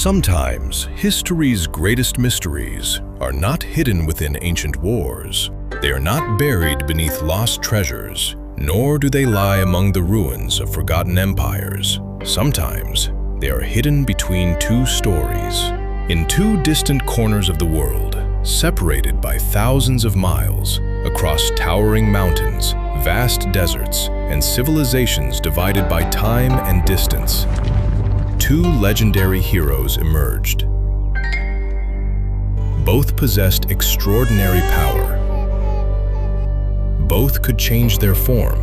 Sometimes, history's greatest mysteries are not hidden within ancient wars. They are not buried beneath lost treasures, nor do they lie among the ruins of forgotten empires. Sometimes, they are hidden between two stories. In two distant corners of the world, separated by thousands of miles, across towering mountains, vast deserts, and civilizations divided by time and distance, two legendary heroes emerged. Both possessed extraordinary power. Both could change their form.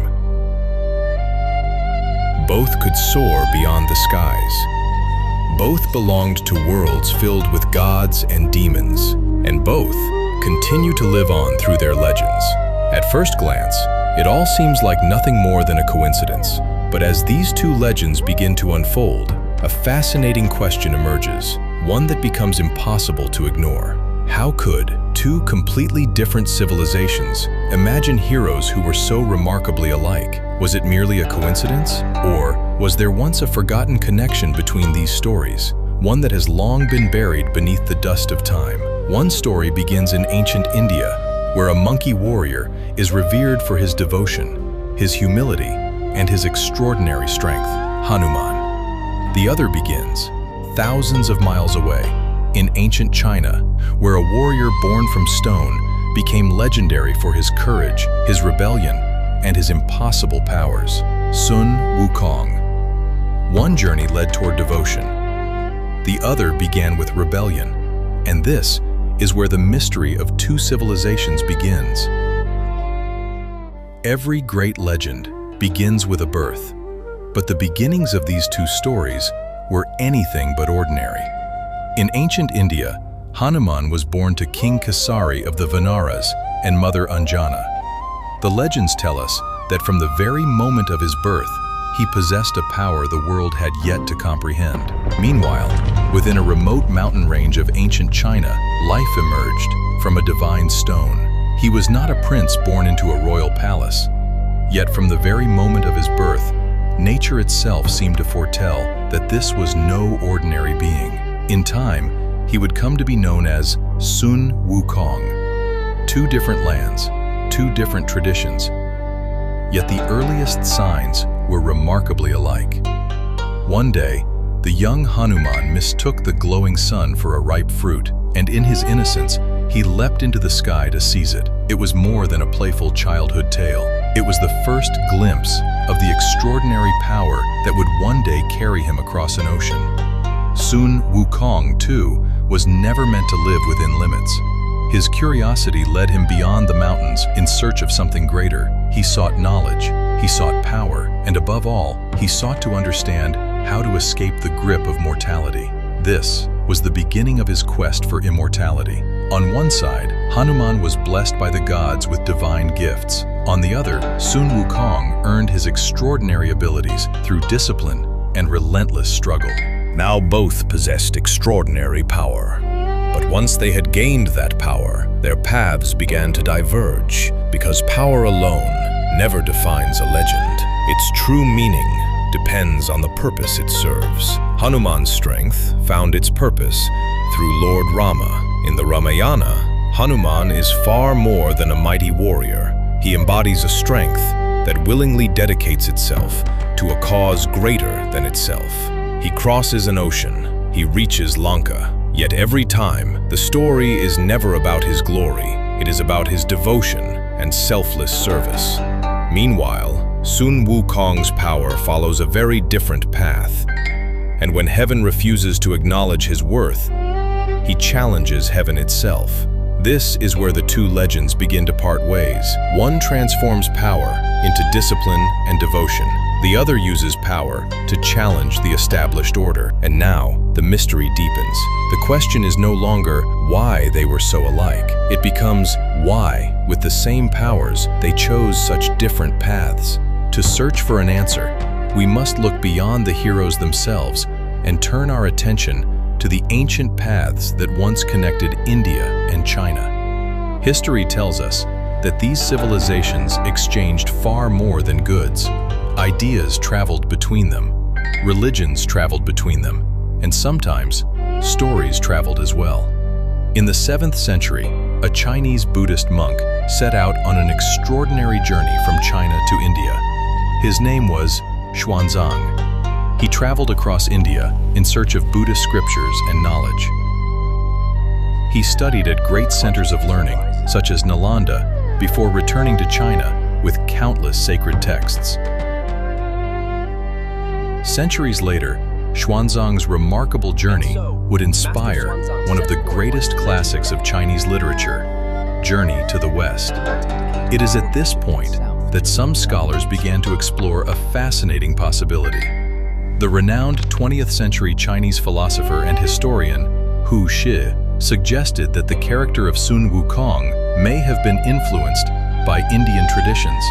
Both could soar beyond the skies. Both belonged to worlds filled with gods and demons, and both continue to live on through their legends. At first glance, it all seems like nothing more than a coincidence. But as these two legends begin to unfold, a fascinating question emerges, one that becomes impossible to ignore. How could two completely different civilizations imagine heroes who were so remarkably alike? Was it merely a coincidence? Or was there once a forgotten connection between these stories, one that has long been buried beneath the dust of time? One story begins in ancient India, where a monkey warrior is revered for his devotion, his humility, and his extraordinary strength, Hanuman. The other begins thousands of miles away, in ancient China, where a warrior born from stone became legendary for his courage, his rebellion, and his impossible powers, Sun Wukong. One journey led toward devotion. The other began with rebellion. And this is where the mystery of two civilizations begins. Every great legend begins with a birth, but the beginnings of these two stories were anything but ordinary. In ancient India, Hanuman was born to King Kesari of the Vanaras and Mother Anjana. The legends tell us that from the very moment of his birth, he possessed a power the world had yet to comprehend. Meanwhile, within a remote mountain range of ancient China, life emerged from a divine stone. He was not a prince born into a royal palace. Yet from the very moment of his birth, nature itself seemed to foretell that this was no ordinary being. In time, he would come to be known as Sun Wukong. Two different lands, two different traditions, yet the earliest signs were remarkably alike. One day, the young Hanuman mistook the glowing sun for a ripe fruit, and in his innocence, he leapt into the sky to seize it. It was more than a playful childhood tale. It was the first glimpse of the extraordinary power that would one day carry him across an ocean. Sun Wukong, too, was never meant to live within limits. His curiosity led him beyond the mountains in search of something greater. He sought knowledge, he sought power, and above all, he sought to understand how to escape the grip of mortality. This was the beginning of his quest for immortality. On one side, Hanuman was blessed by the gods with divine gifts. On the other, Sun Wukong earned his extraordinary abilities through discipline and relentless struggle. Now both possessed extraordinary power. But once they had gained that power, their paths began to diverge, because power alone never defines a legend. Its true meaning depends on the purpose it serves. Hanuman's strength found its purpose through Lord Rama. In the Ramayana, Hanuman is far more than a mighty warrior. He embodies a strength that willingly dedicates itself to a cause greater than itself. He crosses an ocean, he reaches Lanka, yet every time, the story is never about his glory. It is about his devotion and selfless service. Meanwhile, Sun Wukong's power follows a very different path. And when heaven refuses to acknowledge his worth, he challenges heaven itself. This is where the two legends begin to part ways. One transforms power into discipline and devotion. The other uses power to challenge the established order. And now, the mystery deepens. The question is no longer why they were so alike. It becomes why, with the same powers, they chose such different paths. To search for an answer, we must look beyond the heroes themselves and turn our attention to the ancient paths that once connected India and China. History tells us that these civilizations exchanged far more than goods. Ideas traveled between them, religions traveled between them, and sometimes stories traveled as well. In the 7th century, a Chinese Buddhist monk set out on an extraordinary journey from China to India. His name was Xuanzang. He traveled across India in search of Buddhist scriptures and knowledge. He studied at great centers of learning, such as Nalanda, before returning to China with countless sacred texts. Centuries later, Xuanzang's remarkable journey would inspire one of the greatest classics of Chinese literature, Journey to the West. It is at this point that some scholars began to explore a fascinating possibility. The renowned 20th century Chinese philosopher and historian Hu Shi suggested that the character of Sun Wukong may have been influenced by Indian traditions,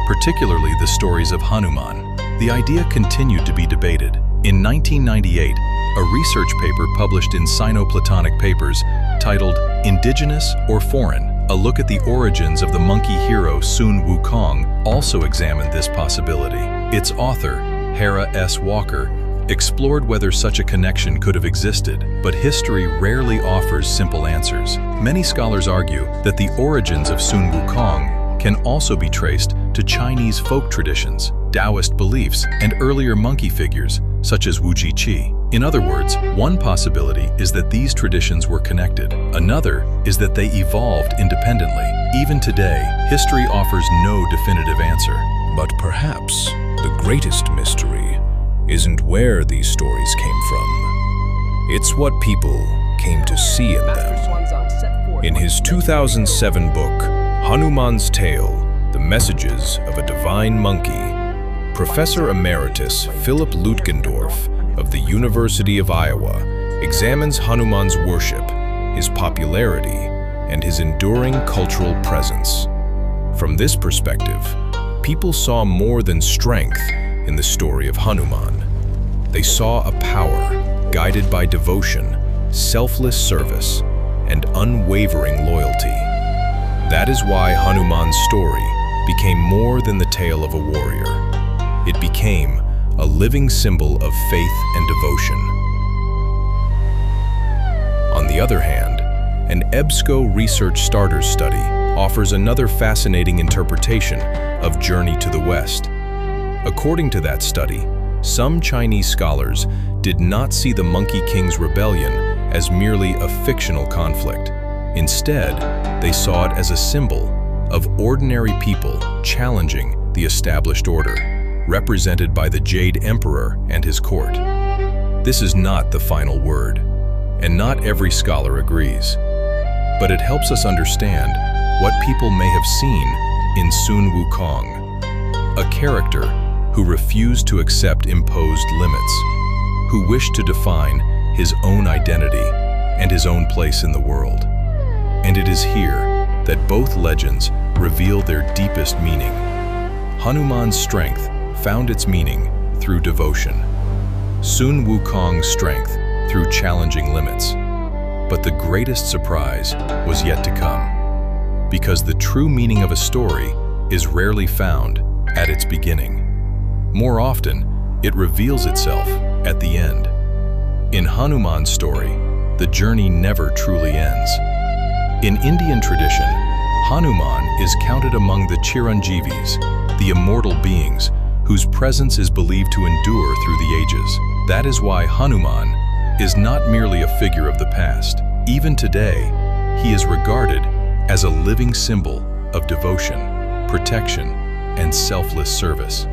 particularly the stories of Hanuman. The idea continued to be debated. In 1998, a research paper published in Sino-Platonic Papers titled Indigenous or Foreign, a look at the origins of the monkey hero Sun Wukong also examined this possibility. Its author, Hera S. Walker, explored whether such a connection could have existed, but history rarely offers simple answers. Many scholars argue that the origins of Sun Wukong can also be traced to Chinese folk traditions, Taoist beliefs, and earlier monkey figures, such as Wu Ji-Qi. In other words, one possibility is that these traditions were connected. Another is that they evolved independently. Even today, history offers no definitive answer. But perhaps the greatest mystery isn't where these stories came from. It's what people came to see in them. In his 2007 book, Hanuman's Tale, The Messages of a Divine Monkey, Professor Emeritus Philip Lutgendorf of the University of Iowa examines Hanuman's worship, his popularity, and his enduring cultural presence. From this perspective, people saw more than strength in the story of Hanuman. They saw a power guided by devotion, selfless service, and unwavering loyalty. That is why Hanuman's story became more than the tale of a warrior. It became a living symbol of faith and devotion. On the other hand, an EBSCO Research Starters study offers another fascinating interpretation of Journey to the West. According to that study, some Chinese scholars did not see the Monkey King's rebellion as merely a fictional conflict. Instead, they saw it as a symbol of ordinary people challenging the established order, represented by the Jade Emperor and his court. This is not the final word, and not every scholar agrees, but it helps us understand what people may have seen in Sun Wukong, a character who refused to accept imposed limits, who wished to define his own identity and his own place in the world. And it is here that both legends reveal their deepest meaning. Hanuman's strength found its meaning through devotion. Sun Wukong's strength through challenging limits. But the greatest surprise was yet to come, because the true meaning of a story is rarely found at its beginning. More often, it reveals itself at the end. In Hanuman's story, the journey never truly ends. In Indian tradition, Hanuman is counted among the Chiranjeevis, the immortal beings whose presence is believed to endure through the ages. That is why Hanuman is not merely a figure of the past. Even today, he is regarded as a living symbol of devotion, protection, and selfless service.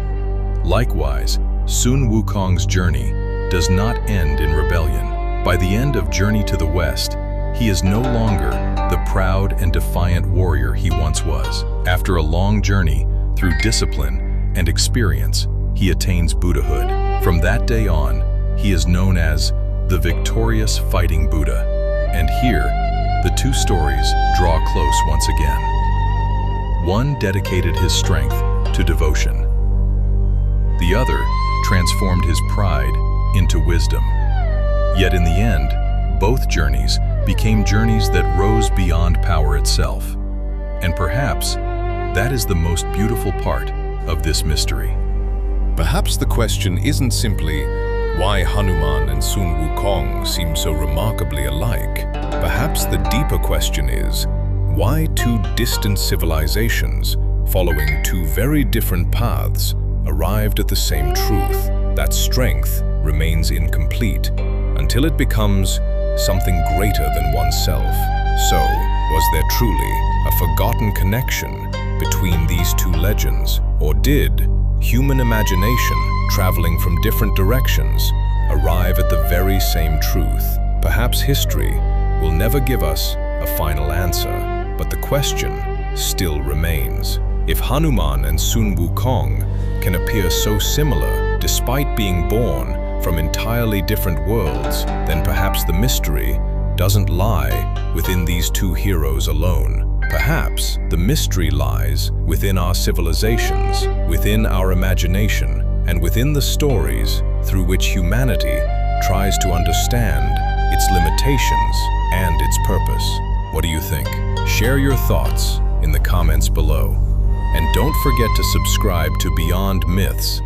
Likewise, Sun Wukong's journey does not end in rebellion. By the end of Journey to the West, he is no longer the proud and defiant warrior he once was. After a long journey through discipline and experience, he attains Buddhahood. From that day on, he is known as the victorious fighting Buddha. And here, the two stories draw close once again. One dedicated his strength to devotion. The other transformed his pride into wisdom. Yet in the end, both journeys became journeys that rose beyond power itself. And perhaps that is the most beautiful part of this mystery. Perhaps the question isn't simply, Why Hanuman and Sun Wukong seem so remarkably alike? Perhaps the deeper question is, why two distant civilizations, following two very different paths, arrived at the same truth, that strength remains incomplete until it becomes something greater than oneself? So, was there truly a forgotten connection between these two legends, or did human imagination, traveling from different directions, arrive at the very same truth? Perhaps history will never give us a final answer, but the question still remains. If Hanuman and Sun Wukong can appear so similar despite being born from entirely different worlds, then perhaps the mystery doesn't lie within these two heroes alone. Perhaps the mystery lies within our civilizations, within our imagination, and within the stories through which humanity tries to understand its limitations and its purpose. What do you think? Share your thoughts in the comments below. And don't forget to subscribe to Beyond Myths